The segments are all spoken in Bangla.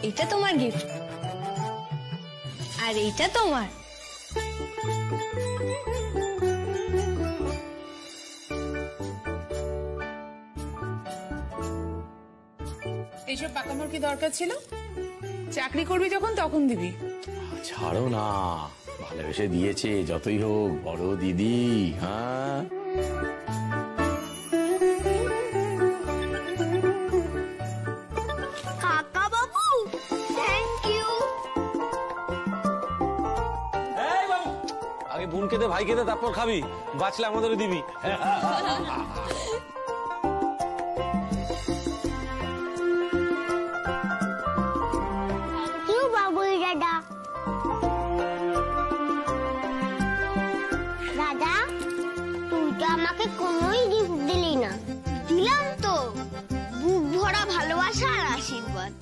এটা তোমার গিফট, আর এইটা তোমার। এইসব পাকামোর কি দরকার ছিল? চাকরি করবি যখন তখন দিবি। ছাড়ো না, ভালোবেসে দিয়েছে, যতই হোক বড় দিদি। হ্যাঁ, কাকা বাবু, থ্যাংক ইউ। আগে বোনকে দে, ভাইকে দে, তারপর খাবি। বাঁচলে আমাদেরও দিবি। দাদা, তুই তো আমাকে কোনোই গিফট দিলি না। দিলাম তো, বুক ভরা ভালোবাসা আর আশীর্বাদ।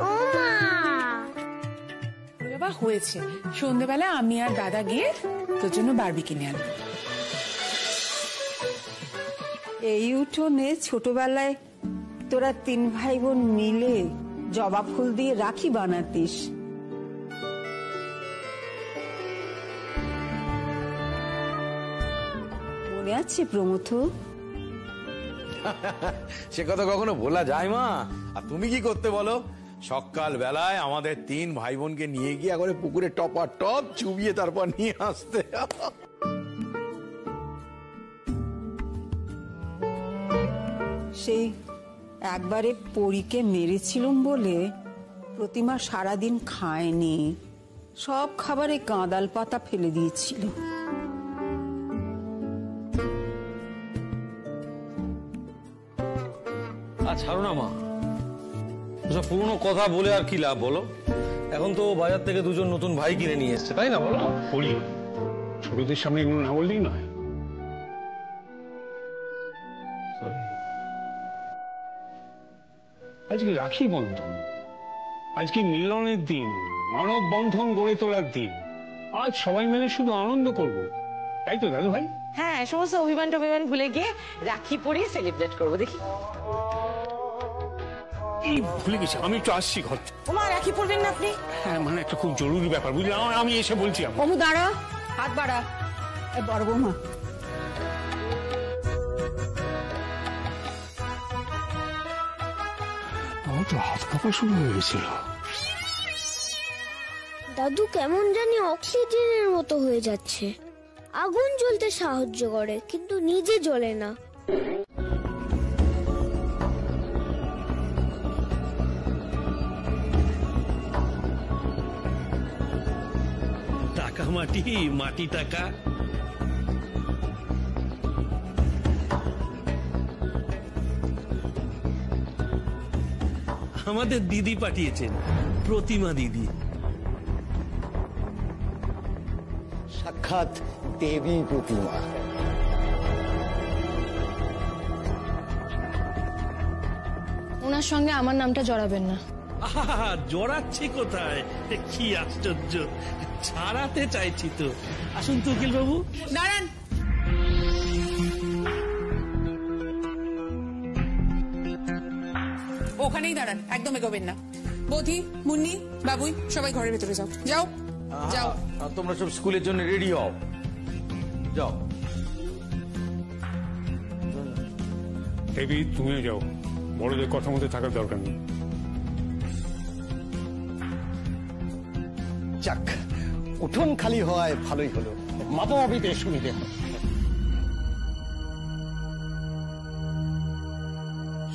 ও মা, বাবা হয়েছে, সন্ধ্যেবেলা আমি আর দাদা গিয়ে তোর জন্য বারবি কিনে আনবো। এই উঠোনে ছোটবেলায় তোরা 3 ভাই বোন মিলে জবা ফুল দিয়ে রাখি বানাতিস। মনে আছে প্রমথ? সে কথা কখনো ভোলা যায় মা? আর তুমি কি করতে বলো? সকাল বেলায় আমাদের 3 ভাই বোনকে নিয়ে গিয়ে একবারে পুকুরে টপা টপ চুবিয়ে তারপর নিয়ে আসতে। সেই একবারে পরীকে মেরেছিলুম বলে প্রতিমা সারাদিন খায়নি, সব খাবারে কাঁদাল পাতা ফেলে দিয়েছিল। ছাড়ো না মা, ওসব পুরনো কথা বলে আর কি লাভ বলো? এখন তো বাজার থেকে 2জন নতুন ভাই কিনে নিয়ে এসছে, তাই না বলো? বলি, ছোটদের সামনে এগুলো না বললেই নয়। আজকে রাখি বন্ধন, আজকে মিলনের দিন, মানব বন্ধন গড়ে তোলার দিন। আজ সবাই মিলে শুধু আনন্দ করব, তাই তো দাদু ভাই? হ্যাঁ, সমস্ত অভিমান টভিমান ভুলে গিয়ে রাখি পরে সেলিব্রেট করবো। দেখি, এই ভুলে গেছি, আমি একটু আসছি ঘর। ওমা, রাখি পরবেন না আপনি? হ্যাঁ, মানে একটা খুব জরুরি ব্যাপার, বুঝলি? আমি এসে বলছি। অমু দাঁড়া, হাত বাড়া। বড় বৌমা, আমার তো হাত কাঁপা শুরু হয়ে গেছিল। দাদু কেমন জানি অক্সিজেনের মতো হয়ে যাচ্ছে। আগুন জ্বলতে সাহায্য করে, কিন্তু নিজে জ্বলে না। টাকা মাটি, মাটি টাকা। আমাদের দিদি পাঠিয়েছেন, প্রতিমা দিদি। সাক্ষাৎ দেবী প্রতিমা। ওনার সঙ্গে আমার নামটা জড়াবেন না। জড়াচ্ছি কোথায়? কি আশ্চর্য, ছাড়াতে চাইছি তো। আসুন তো উকিল বাবু। দাঁড়ান, ওখানেই দাঁড়ান, একদম এগোবেন না। বৌদি, মুন্নি, বাবুই, সবাই ঘরের ভেতরে যাও। যাও যাও, তোমরা সব স্কুলের জন্য রেডি হও, যাও। দেবী, তুমিও যাও, বড়দের কথা মতো থাকার দরকার নেই। যাক, উঠোন খালি হওয়ায় ভালোই হলো, মাপামাপিতে সুবিধে হয়।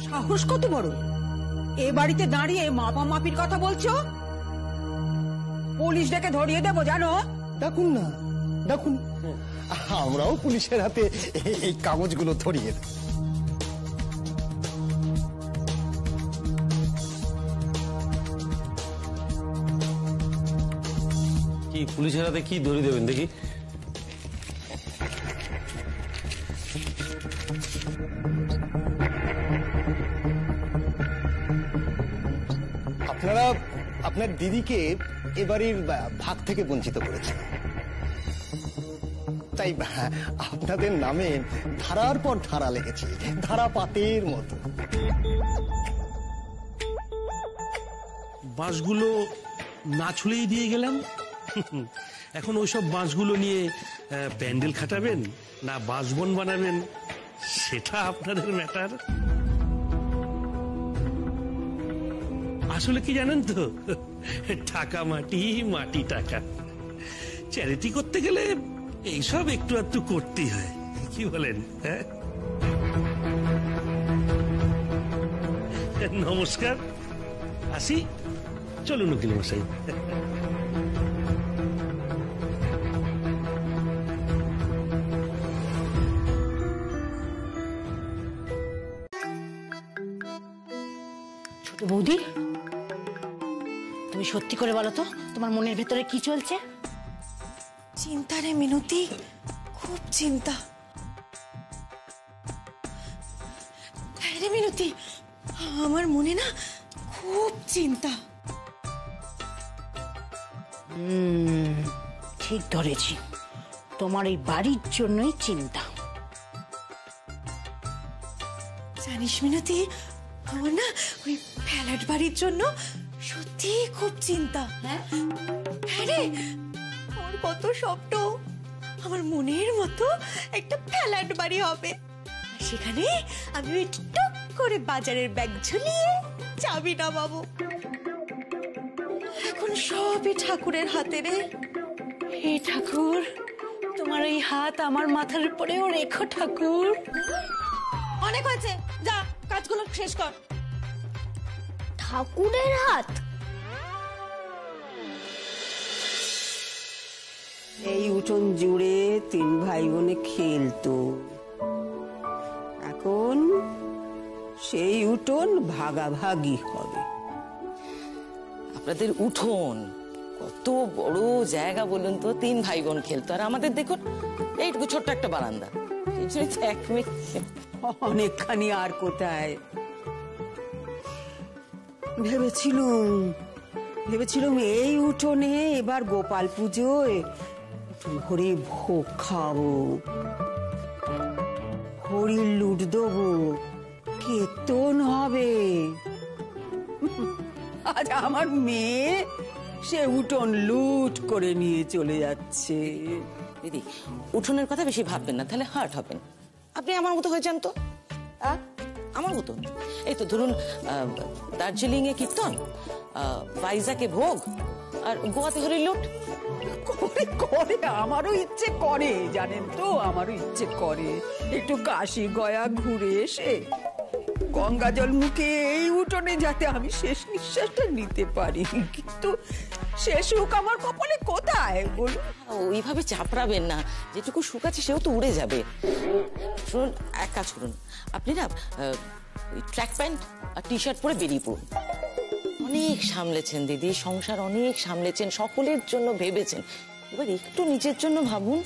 সাহস কত বড়, এ বাড়িতে দাঁড়িয়ে মাপামাপির কথা বলছো? পুলিশ ডেকে ধরিয়ে দেবো জানো? ডাকুন না, ডাকুন, আমরাও পুলিশের হাতে এই কাগজগুলো ধরিয়ে দেব। কি পুলিশের হাতে কি ধরিয়ে দেবেন দেখি? আপনারা আপনার দিদিকে এবারের ভাগ থেকে বঞ্চিত করেছেন। তাই আপনাদের নামে ধারার পর ধারা লেগেছে, ধারাপাতের মতো। বাঁশগুলো না ছুলেই দিয়ে গেলাম। এখন ওইসব বাঁশগুলো নিয়ে প্যান্ডেল খাটাবেন না বাঁশবন বানাবেন সেটা আপনাদের ম্যাটার। আসলে কি জানেন তো, টাকা মাটি, মাটি টাকা। চ্যারিটি করতে গেলে এইসব একটু একটু করতেই হয়, কি বলেন? হ্যাঁ, নমস্কার, আসি। চলুন উকিল মশাই। ছোট বৌদি, তুমি সত্যি করে বলো তো তোমার মনের ভেতরে কি চলছে? চিন্তা রে মিনতি, খুব চিন্তা। হ্যাঁ রে মিনতি, আমার মনে না খুব চিন্তা। ঠিক ধরেছি, তোমার এই বাড়ির জন্যই চিন্তা। জানিস মিনতি, আমার না ওই ফ্ল্যাট বাড়ির জন্য সত্যি খুব চিন্তা। হ্যাঁ রে, আমার কত স্বপ্ন। আমার মনের মতো একটা ফ্ল্যাট বাড়ি হবে, সেখানে আমি ওই টুক করে বাজারের ব্যাগ ঝুলিয়ে চাবি নামাবো। এখন সবই ঠাকুরের হাতে রে। হে ঠাকুর, তোমার এই হাত আমার মাথার উপরেও রেখো ঠাকুর। অনেক হয়েছে, যা কাজগুলো শেষ কর। ঠাকুরের হাত? এই উঠোন জুড়ে 3 ভাই বোনে খেলতো, এখন সেই উঠোন ভাগাভাগি হবে। আপনাদের উঠোন কত বড় জায়গা বলুন তো, 3 ভাই বোন খেলতো, আর আমাদের দেখুন এইটুকু ছোট্ট একটা বারান্দা। অনেকখানি আর কোথায়। ভেবেছিলুম এই উঠোনে এবার গোপাল পুজোয় ভরে ভোগ খাবো, হরির লুট দেবো, কীর্তন হবে। আজ আমার মেয়ে সে উঠোন লুট করে নিয়ে চলে যাচ্ছে। দিদি, উঠোনের কথা বেশি ভাববেন না, তাহলে হার্ট হবেন। আপনি আমার মতো হয়ে যান তো, আমার মতো। এই তো ধরুন, দার্জিলিং এ কীর্তন, ভাইজাকে ভোগ, আর গোয়াতে হরির লুট। করে আমারও ইচ্ছে করে, জানেন তো, আমারও ইচ্ছে করে একটু কাশি গয়া ঘুরে এসে গঙ্গা জল মুখে এই উঠোনে যাতে আমি শেষ নিঃশ্বাসটা নিতে পারি, কিন্তু সে সুখ আমার কপালে কোথায় বলুন? ওইভাবে চাপড়াবেন না, যেটুকু সুখ আছে সেও তো উড়ে যাবে। শুনুন, এক কাজ করুন, আপনি না ট্র্যাক প্যান্ট আর টি শার্ট পরে বেরিয়ে পড়ুন। অনেক সামলেছেন দিদি, সংসার অনেক সামলেছেন, সকলের জন্য ভেবেছেন, এবার একটু নিজের জন্য ভাবুন।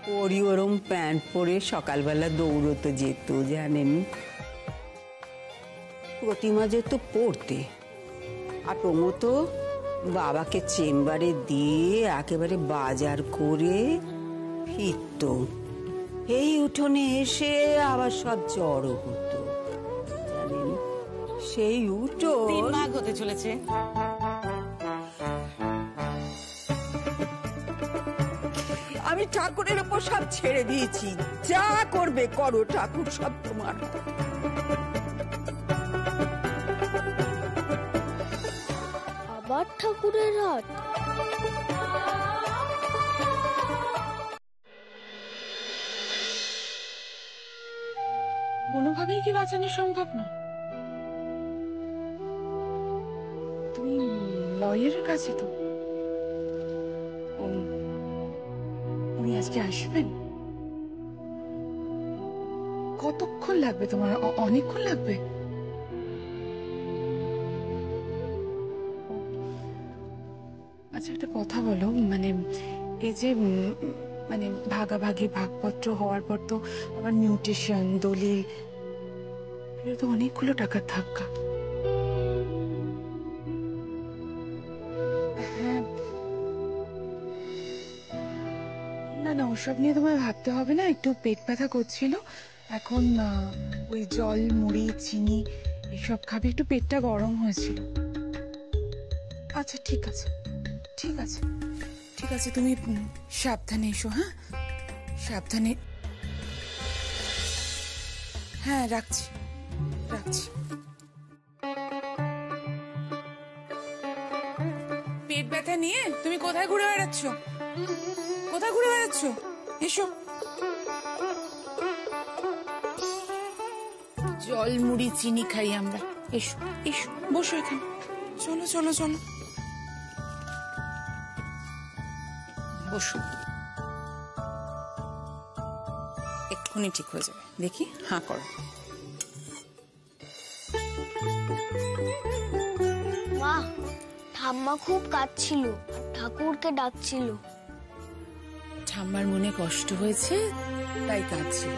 পরি ওরম প্যান্ট পরে সকালবেলা দৌড়তে যেত, জানেন, প্রতিমা যেত পড়তে, আর প্রমতো বাবাকে চেম্বারে দিয়ে একেবারে বাজার করে ফিরত। এই উঠোনে এসে আবার সব জড়ো হতো, জানেন, সেই উঠোন 3 ভাগ হতে চলেছে। আমি ঠাকুরের উপর সব ছেড়ে দিয়েছি, যা করবে করো, ঠাকুর সব তোমার। আবার ঠাকুরের হাত? কোনোভাবেই কি বাঁচানো সম্ভব না? তুমি লয়ারের কাছে তো, উনি আজকে আসবেন? কতক্ষণ লাগবে তোমার? অনেকক্ষণ লাগবে? আচ্ছা, একটা কথা বলো, মানে এই যে মানে ভাগাভাগি ভাগপত্র হওয়ার পর তো আবার মিউটেশন, দলিল, এটা তো অনেকগুলো টাকার ধাক্কা। হ্যাঁ, না না, ওসব নিয়ে তোমায় ভাবতে হবে না, একটু পেট ব্যথা করছিল, এখন ওই জল মুড়ি চিনি এসব খাবে, একটু পেটটা গরম হয়েছিল। আচ্ছা ঠিক আছে ঠিক আছে ঠিক আছে, তুমি সাবধানে এসো। হ্যাঁ সাবধানে। হ্যাঁ রাখছি রাখছি। পেট ব্যথা নিয়ে তুমি কোথায় ঘুরে বেড়াচ্ছ? কোথায় ঘুরে বেড়াচ্ছ? এসো। জল মুড়ি চিনি খাই আমরা। এসো এসো, বসো এখানে। চলো চলো চলো, বসো। এক্ষুনি ঠিক হয়ে যাবে, দেখি। হাঁ করো। মা, ঠাম্মা খুব কাঁদছিল, ঠাকুরকে ডাকছিল। ঠাম্মার মনে কষ্ট হয়েছে তাই কাঁদছিল।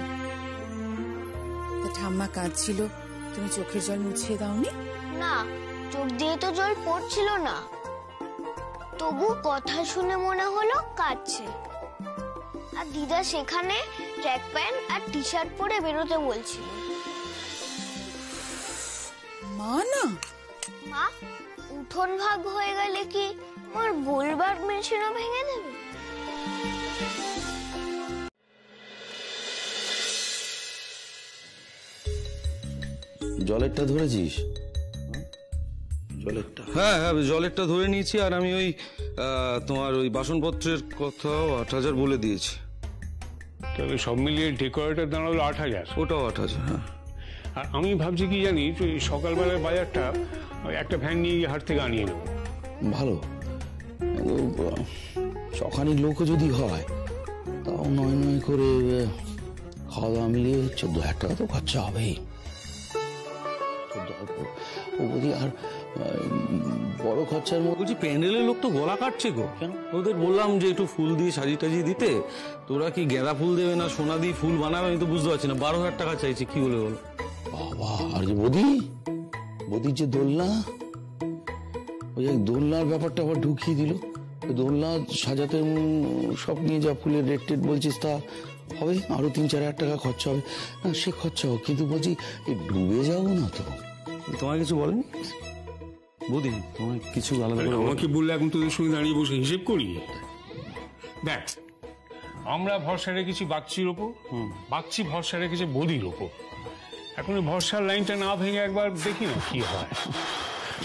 ঠাম্মা কাঁদছিল, তুমি চোখের জল মুছিয়ে দাওনি? না, চোখ দিয়ে তো জল পড়ছিল না, তবু কথা শুনে মনে হলো কাঁদছে। আর দিদা সেখানে ট্র্যাক প্যান্ট আর টি শার্ট পরে বেরোতে বলছিল। মা না, মা, উঠোন ভাগ হয়ে গেলে কি আমার বলবার মেশিনও ভেঙে দেবে? জলেরটা ধরেছিস? জলেরটা? হ্যাঁ হ্যাঁ, জলেরটা ধরে নিয়েছি। আর আমি ওই তোমার ওই বাসনপত্রের কথাও 8,000 বলে দিয়েছি। তবে সব মিলিয়ে ডেকোরেটর দাঁড়ালো 8,000। ওটাও 8,000। হ্যাঁ। আর আমি ভাবছি কি জানিস, ওই সকালবেলার বাজারটা একটা ভ্যান নিয়ে গিয়ে হাট থেকে আনিয়ে নেবো। ভালো, সখানিক লোকও যদি হয় তাও নয় নয় করে খাওয়া দাওয়া মিলিয়ে 14,000 টাকা তো খরচা হবেই। আর বড় খরচার মধ্যে বলছি, প্যান্ডেলের লোক তো গলা কাটছে গো। কেন? ওদের বললাম যে একটু ফুল দিয়ে সাজিয়ে টাজিয়ে দিতে, তোরা কি গেঁদা ফুল দেবে না সোনা দিয়ে ফুল বানাবে, আমি তো বুঝতে পারছি না। 12,000 টাকা চাইছে, কি বলে বলো? বাবা, আর যে বদির যে দোলনা, ওই দোলনার ব্যাপারটা আবার ঢুকিয়ে দিল। দোলনা সাজাতে সব নিয়ে যা ফুলের রেট টেট বলছিস তা হবে, আরো 3-4 হাজার টাকা খরচা হবে। না সে খরচা হোক, কিন্তু বলছি ডুবে যাবো না তো? তোমার কিছু বলেনি বৌদি? তোমার কিছু আলাদা করে আমাকে বললে এখন তোদের সঙ্গে দাঁড়িয়ে বসে হিসেব করি? দেখ, আমরা ভরসা রেখেছি বাচ্চির ওপর, বাচ্চি ভরসা রেখেছে বদির ওপর। এখন ভরসার লাইনটা না ভেঙে একবার দেখি না কি হয়।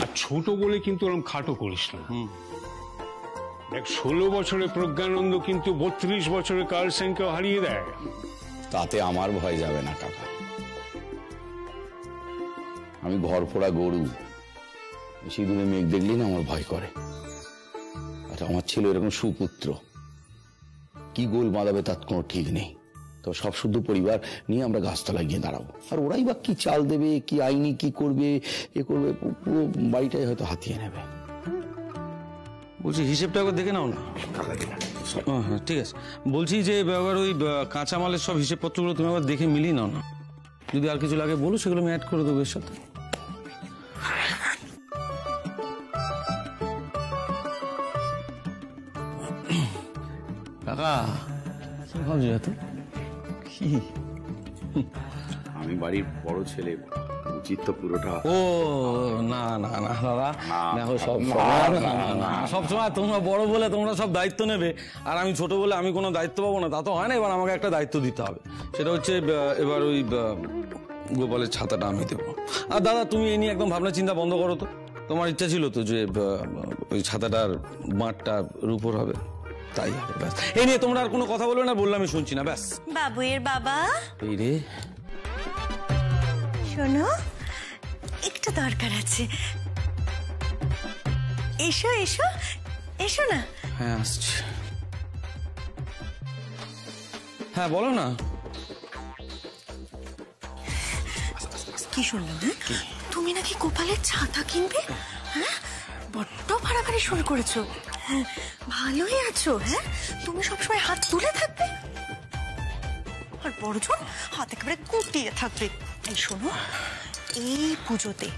আর ছোট বলে কিন্তু ওরকম খাটো করিস না। দেখ, 16 বছরে প্রজ্ঞানন্দ কিন্তু 32 বছরে কার্ল সেনকেও হারিয়ে দেয়। তাতে আমার ভয় যাবে না কাকা। আমি ঘর পোড়া গরু, সিঁদুরে মেঘ দেখলি না আমার ভয় করে। আচ্ছা, আমার ছিল এরকম সুপুত্র, কি গোল বাঁধাবে তার কোনো ঠিক নেই। তো সব শুদ্ধ পরিবার নিয়ে আমরা গাছতলায় গিয়ে দাঁড়াবো, আর ওরাই বা কি চাল দেবে, কি আইনি কি করবে, এ করবে, পুরো বাড়িটাই হয়তো হাতিয়ে নেবে। বলছি হিসেবটা একবার দেখে নাও না। হ্যাঁ ঠিক আছে, বলছি যে এবার ওই কাঁচামালের সব হিসেবপত্রগুলো তুমি আবার দেখে মিলিয়ে নাও না। যদি আর কিছু লাগে বলো, সেগুলো আমি অ্যাড করে দেবো এর সাথে। কাকা কি ভাবছো এত? কি? আমি বাড়ির বড় ছেলে, উচিত তো পুরোটা। ও না না না দাদা, দেখো সব সময় তোমরা বড় বলে তোমরা সব দায়িত্ব নেবে, আর আমি ছোট বলে আমি কোনো দায়িত্ব পাবো না, তা তো হয় না। এবার আমাকে একটা দায়িত্ব দিতে হবে, সেটা হচ্ছে এবার ওই গোপালের ছাতাটা আমি দেবো। আর দাদা, তুমি এই নিয়ে একদম ভাবনা চিন্তা বন্ধ করো তো। তোমার ইচ্ছা ছিল তো যে ওই ছাতাটার বাঁটটা রূপোর হবে, তাই হবে, ব্যাস। এই নিয়ে তোমরা আর কোনো কথা বলবে না, বললে আমি শুনছি না, ব্যাস। বাবুয়ের বাবা, এই রে, শোনো, একটু দরকার আছে। এসো এসো এসো না। হ্যাঁ আসছি। হ্যাঁ বলো না। কি শুনলাম? তুমি নাকি গোপালের ছাতা কিনবে? হ্যাঁ, বড্ড ভাড়াভাড়ি শুরু করেছো। হ্যাঁ, ভালোই আছো। হ্যাঁ, তুমি সবসময় হাত তুলে থাকবে, আর বড়জন হাত একেবারে গুটিয়ে থাকবে। এই শোনো, এই পুজোতে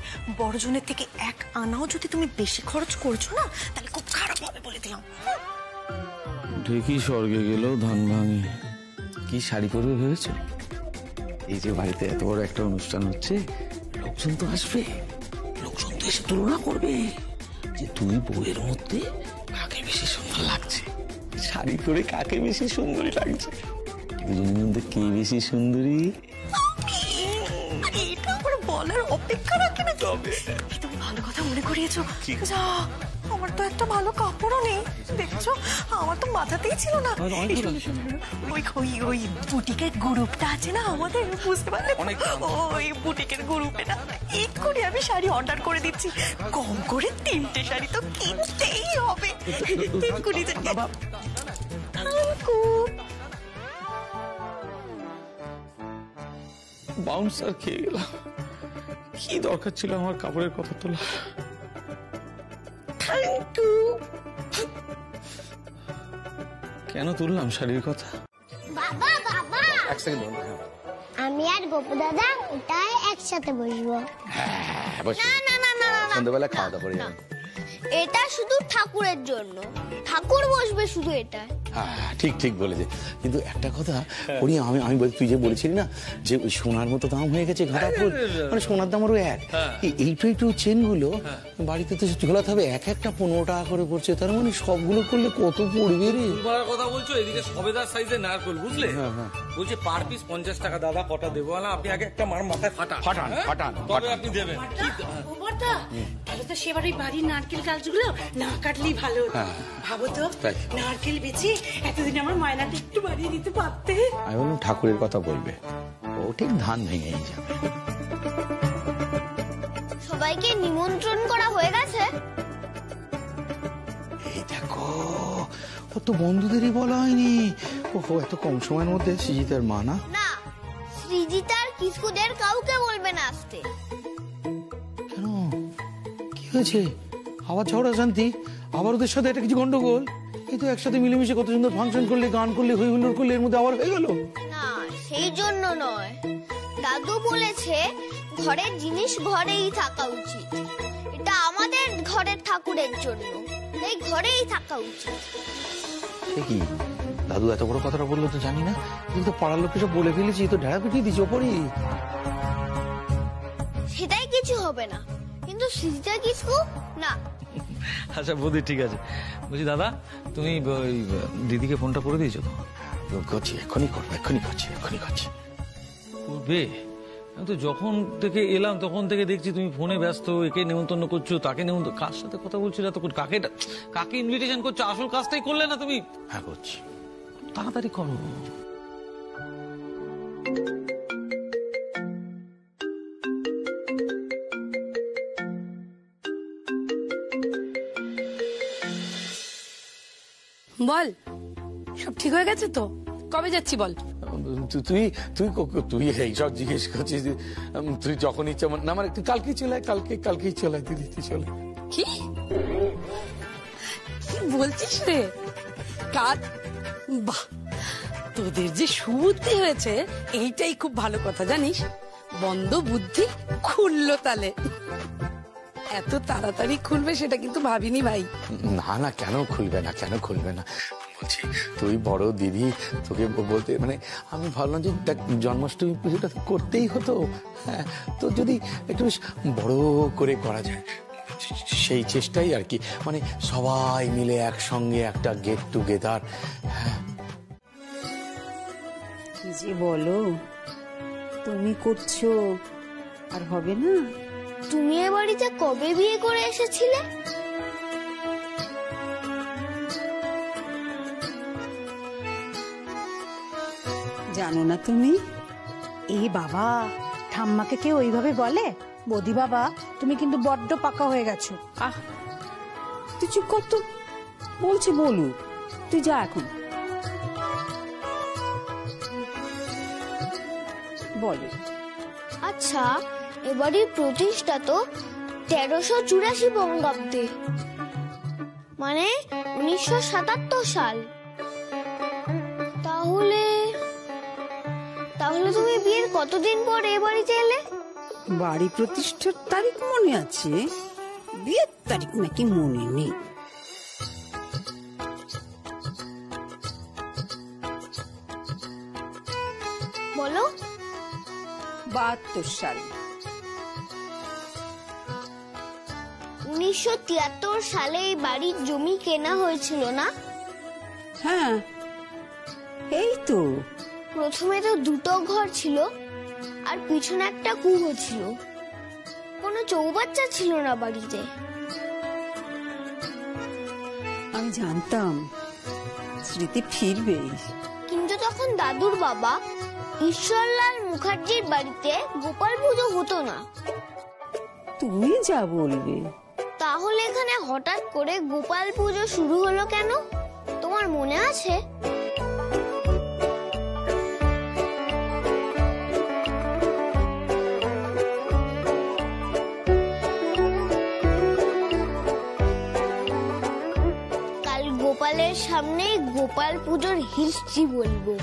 বড়জনের থেকে 1 আনাও যদি তুমি বেশি খরচ করছো না, তাহলে খুব খারাপ হবে বলে দিলাম। ঢেকি স্বর্গে গেলেও ধান ভাঙে। কি শাড়ি পরবে ভেবেছ? এই যে বাড়িতে এত বড় একটা অনুষ্ঠান হচ্ছে, লোকজন তো আসবে, লোকজন তো এসে তুলনা করবে যে তুই বউয়ের মধ্যে কাকে বেশি সুন্দর লাগছে, শাড়ি পরে কাকে বেশি সুন্দরী লাগছে, দুজনের মধ্যে কে বেশি সুন্দরী। এটা আমার বলার অপেক্ষা রাখে না। তবে তুমি ভালো কথা মনে করিয়েছো। যা, আমার তো একটা ভালো কাপড়ও নেই, দেখছো? আমার তো মাথাতেই ছিল না। ওই বুটিকের গ্রুপটা আছে না আমাদের, বুঝতে পারলে? ওই বুটিকের গ্রুপে না এক্ষুনি আমি শাড়ি অর্ডার করে দিচ্ছি। কম করে 3টে শাড়ি তো কিনতেই হবে। এক্ষুনি বাউন্সার খেয়ে গেলাম। কি দরকার ছিল আমার কাপড়ের কথা তোলা? কেন তুললাম শাড়ির কথা? বাবা বাবা, এক সেকেন্ড, আমি আর গোপু দাদা ওটাই একসাথে বসবো। না না না না, সন্ধ্যাবেলা খাওয়া দাওয়া করে যাবেন। এটা শুধু ঠাকুরের জন্য, ঠাকুর বসবে শুধু এটা। হ্যাঁ ঠিক ঠিক বলেছে, কিন্তু একটা কথা করি আমি তুই যে বলেছিলি না যে ওই সোনার মতো দাম হয়ে গেছে গাঁদা ফুল, মানে সোনার দাম আরো এক, এইটু চেন গুলো বাড়িতে তো ঝোলাতে হবে, এক একটা 15 টাকা করে পড়ছে, তার মানে সবগুলো করলে কত পড়বে রে? কথা বলছো, এদিকে সবেদার সাইজে নারকেল, বুঝলে? বলছে পার পিস 50 টাকা। দাদা কটা দেবো? আপনি আগে একটা মার মাথায় ফাটান তবে আপনি দেবেন। তাহলে তো সেবার ওই বাড়ির নারকেল গাছগুলো না কাটলেই ভালো হতো। ভাবো তো, নারকেল বেচে এতদিন আমার মায়নাটা একটু বাড়িয়ে দিতে পারতে। আমি বললাম ঠাকুরের কথা বলবে, ও ঠিক ধান ভেঙে যাবে। সবাইকে নিমন্ত্রণ করা হয়ে গেছে। এই দেখো, ও তো বন্ধুদেরই বলা হয়নি। ওহো, এত কম সময়ের মধ্যে সৃজিতার মা না? না, সৃজিতার কিস্কুদের কাউকে বলবে না আসতে। কেন, কি হয়েছে? আবার ঝগড়া শান্তি? আবার ওদের সাথে একটা কিছু গন্ডগোল? এই তো একসাথে মিলেমিশে কত সুন্দর ফাংশন করলে, গান করলে, হই হুল্লোড় করলে, এর মধ্যে আবার হয়ে গেল? না, সেই জন্য নয়। দাদু বলেছে ঘরের জিনিস ঘরেই থাকা উচিত। এটা আমাদের ঘরের ঠাকুরের জন্য, এই ঘরেই থাকা উচিত। কি দাদু এত বড় কথাটা বললো তো জানি না, কিন্তু পাড়ার লোককে সব বলে ফেলেছি, তো ঢেড়া পিটিয়ে দিচ্ছি ওপরই। সেটাই কিছু হবে না, কিন্তু সৃজিতা কিসকু না। আচ্ছা বৌদি, ঠিক আছে। বলছি দাদা, তুমি ওই দিদিকে ফোনটা করে দিয়েছো? করছি, এক্ষুনি করবো, এক্ষুনি করছি। করবে? আমি তো যখন থেকে এলাম তখন থেকে দেখছি তুমি ফোনে ব্যস্ত, একে নেমন্তন্ন করছো, তাকে নেমন্তন্ন, কার সাথে কথা বলছো এতক্ষণ, কাকে ইনভিটেশন করছো? আসল কাজটাই করলে না তুমি? হ্যাঁ করছি, তাড়াতাড়ি করো। বল, সব ঠিক হয়ে গেছে তো? কবে যাচ্ছি বল? তুই এইসব জিজ্ঞেস করছিস? তুই যখন ইচ্ছা, না আমার একটু কালকেই চলে দিদি, তুই চলে। কি বলছিস রে? কাল? বাহ, তোদের যে সুবুদ্ধি হয়েছে এইটাই খুব ভালো কথা, জানিস? বন্ধ বুদ্ধি খুললো তালে। এত তাড়াতাড়ি খুলবে সেটা কিন্তু ভাবিনি ভাই। না, কেন খুলবে না বলছি, তুই বড় দিদি, তোকে বলতে মানে আমি ভাবলাম যে দেখ, জন্মাষ্টমী পুজোটা করতেই হতো, হ্যাঁ, তো যদি একটু বেশ বড় করে করা যায় সেই চেষ্টাই আর কি, মানে সবাই মিলে একসঙ্গে একটা গেট টুগেদার। হ্যাঁ, কি যে বলো, তুমি করছো আর হবে না? তুমি এ বাড়িতে কবে বিয়ে করে এসেছিলে? জানো না তুমি? এই বাবা, ঠাম্মাকে কেউ ওইভাবে বলে? বৌদি বাবা, তুমি কিন্তু বড্ড পাকা হয়ে গেছো। আহ, তুই চুপ কর তো, বলছি বলুক, তুই যা এখন। বলো। আচ্ছা, এবারের প্রতিষ্ঠা তো 1384 বঙ্গাব্দে, মানে 1977 সাল। তাহলে তুমি বিয়ের কতদিন পর এ বাড়িতে এলে? বাড়ি প্রতিষ্ঠার তারিখ মনে আছে, বিয়ের তারিখ নাকি মনে নেই। 72 সাল। 1973 সালে এই বাড়ির জমি কেনা হয়েছিল না? হ্যাঁ, এই তো। প্রথমে তো দুটো ঘর ছিল আর পিছনে একটা কুয়ো ছিল, কোনো চৌবাচ্চা ছিল না বাড়িতে। আমি জানতাম স্মৃতি ফিরবে, কিন্তু তখন দাদুর বাবা ঈশ্বরলাল মুখার্জির বাড়িতে গোপাল পুজো হতো না। তুমি যা বলবে। তাহলে এখানে হঠাৎ করে গোপাল পুজো শুরু হলো কেন, তোমার মনে আছে? কাল গোপালের সামনে গোপাল পুজোর হিস্ট্রি বলবো।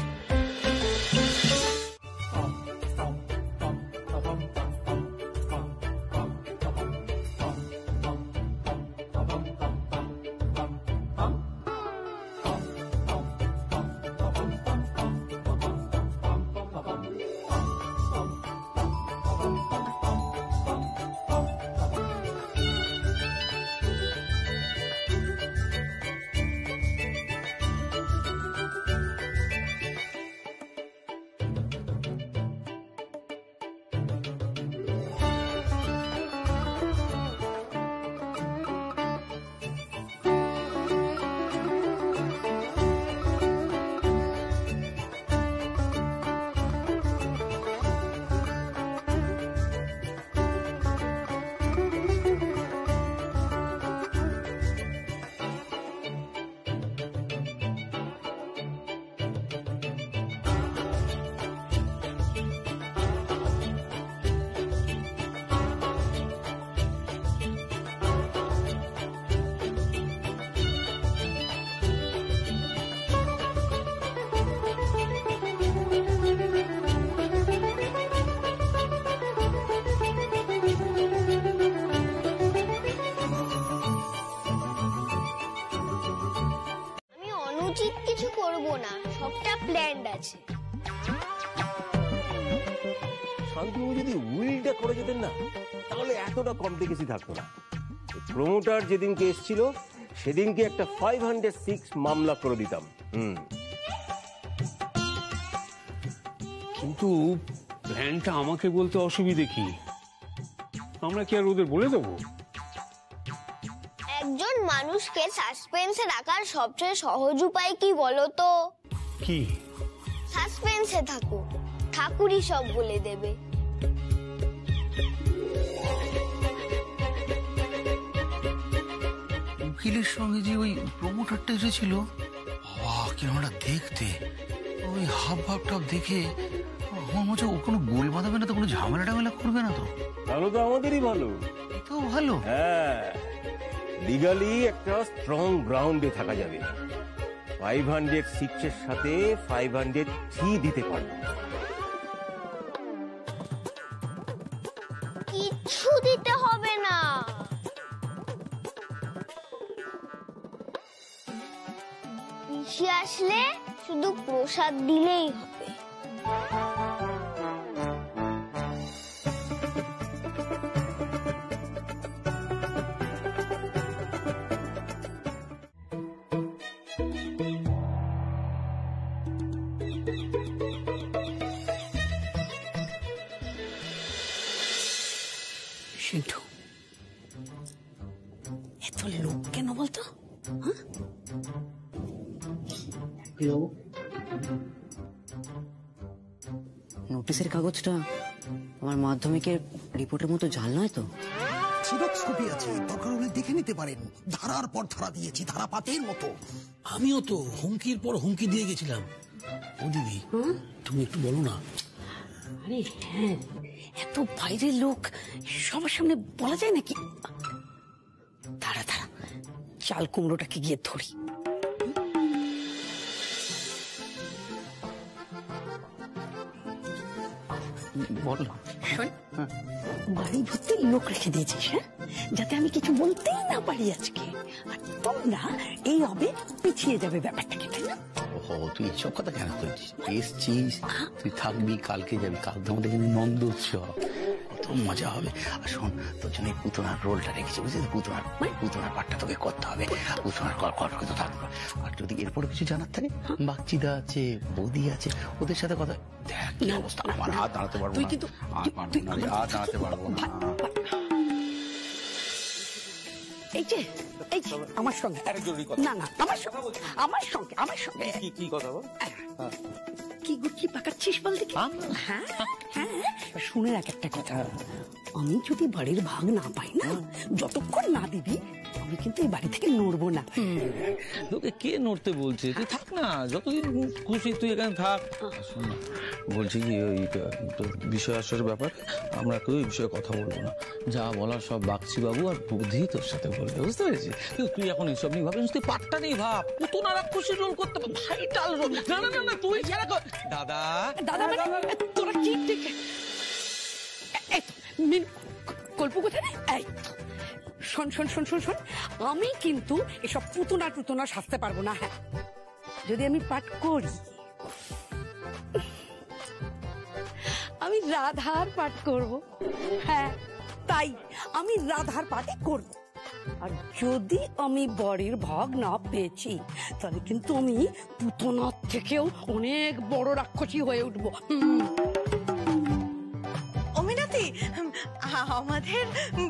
উচিত কিছু করব না, সবটা প্ল্যান্ড আছে। শান্তনু যদি উইলটা করে যেতেন না, তাহলে এতটা কমপ্লিকেশন থাকতো না। প্রমোটার যেদিনকে এসেছিল সেদিনকে একটা 506 মামলা করে দিতাম। কিন্তু প্ল্যানটা আমাকে বলতে অসুবিধে কি? আমরা কি আর ওদের বলে দেবো? একজন মানুষকে সাসপেন্সে রাখার সবচেয়ে সহজ উপায় কি বলো তো? কি? সাসপেন্সে থাকো, ঠাকুরই সব বলে দেবে। উকিলের সঙ্গে যে ওই প্রমোটারটা এসেছিল, বাবা কিরকম দেখতে, ওই হাব ভাবটা দেখে আমার মনে হচ্ছে ও কোনো গোল বাঁধাবে না তো, কোনো ঝামেলা টামেলা করবে না তো। তাহলে তো আমাদেরই ভালো। এটাও ভালো। হ্যাঁ, লিগালি একটা স্ট্রং গ্রাউন্ডে থাকা যাবে। 506 এর সাথে 503 দিতে পারবে। কিচ্ছু দিতে হবে না, পিসি আসলে শুধু প্রসাদ দিলেই হবে। সিন্ধু, এত লোক কেন বলতো? নোটিশের কাগজটা আমার মাধ্যমিকের রিপোর্টের মতো জাল নয় তো? সিরক্স কপি আছে, দরকার হলে দেখে নিতে পারেন। ধারার পর ধারা দিয়েছি, ধারাপাতের মতো। আমিও তো হুমকির পর হুমকি দিয়ে গেছিলাম। ও দিদি, তুমি একটু বলো না। আরে হ্যাঁ, এত বাইরের লোক সবার সামনে বলা যায় নাকি? দাঁড়া দাঁড়া, চাল কুমড়োটাকে গিয়ে ধরি। বল। শোন, বাড়ি ভর্তি লোক রেখে দিয়েছিস, হ্যাঁ, যাতে আমি কিছু বলতেই না পারি আজকে। আর তোমরা এই হবে পিছিয়ে যাবে ব্যাপারটাকে, তাই না? তুই এসব কথা কেন করছিস? এসছিস, তুই থাকবি, কালকে যাবি, কালকে আমাদের কিন্তু নন্দ উৎসব, কত মজা হবে। আর শোন, তোর জন্য এই পুতনার রোলটা রেখেছি, বুঝলি? পুতনার পাঠটা তোকে করতে হবে, পুতনার করতে থাকবে। আর যদি এরপরে কিছু জানার থাকে, বাগচিদা আছে, বৌদি আছে, ওদের সাথে কথা। দেখ কি অবস্থা, আমার হাত দাঁড়াতে পারবো না, হাত দাঁড়াতে পারবো না। এই যে আমার সঙ্গে, না না আমার সঙ্গে কি কথা বল? কি গুটি পাকাচ্ছিস বল দেখি? হ্যাঁ হ্যাঁ, শুনে রাখ একটা কথা, আমি যদি বাড়ির ভাগ না পাই না, যতক্ষণ না দিবি আমি কিন্তু এই বাড়ি থেকে নড়বো না। তোকে কে নড়তে বলছে? তুই থাক না, যতদিন খুশি তুই এখানে থাক। শোন না, বলছি কি, ওই বিষয় আসরের ব্যাপারে আমরা কেউ এই বিষয়ে কথা বলবো না। যা বলার সব বাগচি বাবু আর বুদ্ধি তোর সাথে বলবে, বুঝতে পেরেছিস? তুই এখন এইসব নিয়ে ভাবিস, তুই পাটটা নিয়ে ভাব, পুতুনারা খুশি রোল করতে পারবে, ভাইটাল রোল। না না না, তুই ছাড়া দাদা দাদা মানে তোরা ঠিক ঠিক কল্প কোথায়? এই শোন শোন শোন শোন শোন, আমি কিন্তু এসব পুতুনা সাজতে পারবো না। হ্যাঁ, যদি আমি পাঠ করি, আমি রাধার পাঠ করব। হ্যাঁ, তাই আমি রাধার পাঠই করব। আর যদি আমি বরের ভাগ না পেয়েছি, তাহলে কিন্তু আমি পুতনার থেকেও অনেক বড় রাক্ষসী হয়ে উঠবো। অমিনাতি, আমাদের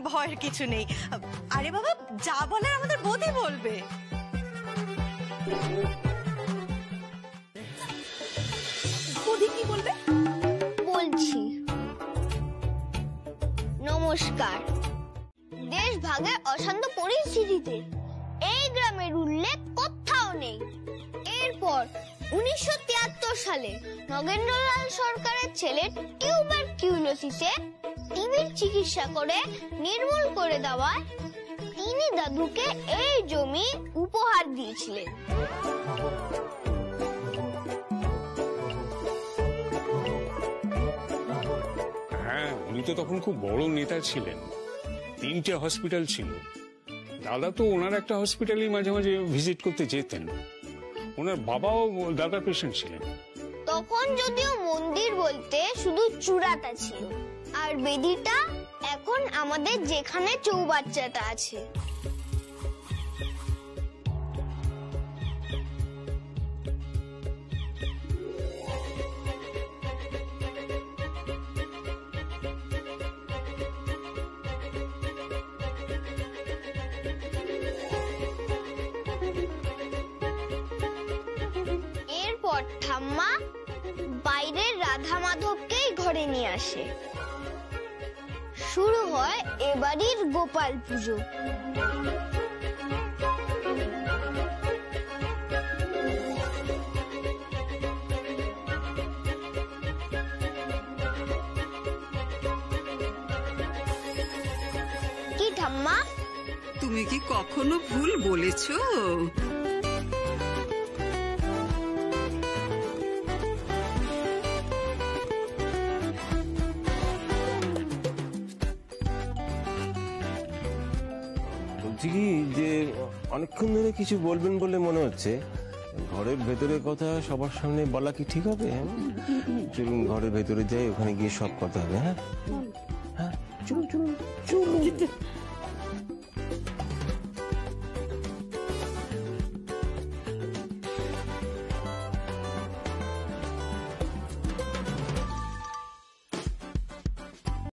ভয়ের কিছু নেই। আরে বাবা, যা বলার আমাদের বৌদি বলবে। বৌদি কি বলবে? বলছি। নমস্কার। দেশ ভাগের অশান্ত পরিস্থিতিতে এই গ্রামের উল্লেখ কোথাও নেই। এরপর 1973 সালে নগেন্দ্রলাল সরকারের ছেলে টিউবারকিউলোসিসে টিবির চিকিৎসা করে নির্মূল করে দেওয়ায় তিনি দাদুকে এই জমি উপহার দিয়েছিলেন। হ্যাঁ, উনি তো তখন খুব বড় নেতা ছিলেন, 3টে হসপিটাল ছিল। দাদা তো ওনার একটা হসপিটালে মাঝে মাঝে ভিজিট করতে যেতেন। ওনার বাবাও দাদার পেশেন্ট ছিলেন। তখন যদিও মন্দির বলতে শুধু চূড়াটা ছিল, আর বেদিটা এখন আমাদের যেখানে চৌবাচ্চাটা আছে। এরপর ঠাম্মা বাইরের রাধা মাধবকেই ঘরে নিয়ে আসে। শুরু হয় এবাড়ির গোপাল পুজো। কি ঠাম্মা, তুমি কি কখনো ভুল বলেছো? বলছি কি যে অনেকক্ষণ ধরে কিছু বলবেন বলে মনে হচ্ছে। ঘরের ভেতরের কথা সবার সামনে বলা কি ঠিক হবে? চলুন ঘরের ভেতরে যাই, ওখানে গিয়ে সব কথা হবে। হ্যাঁ হ্যাঁ, চলুন চলুন চলুন।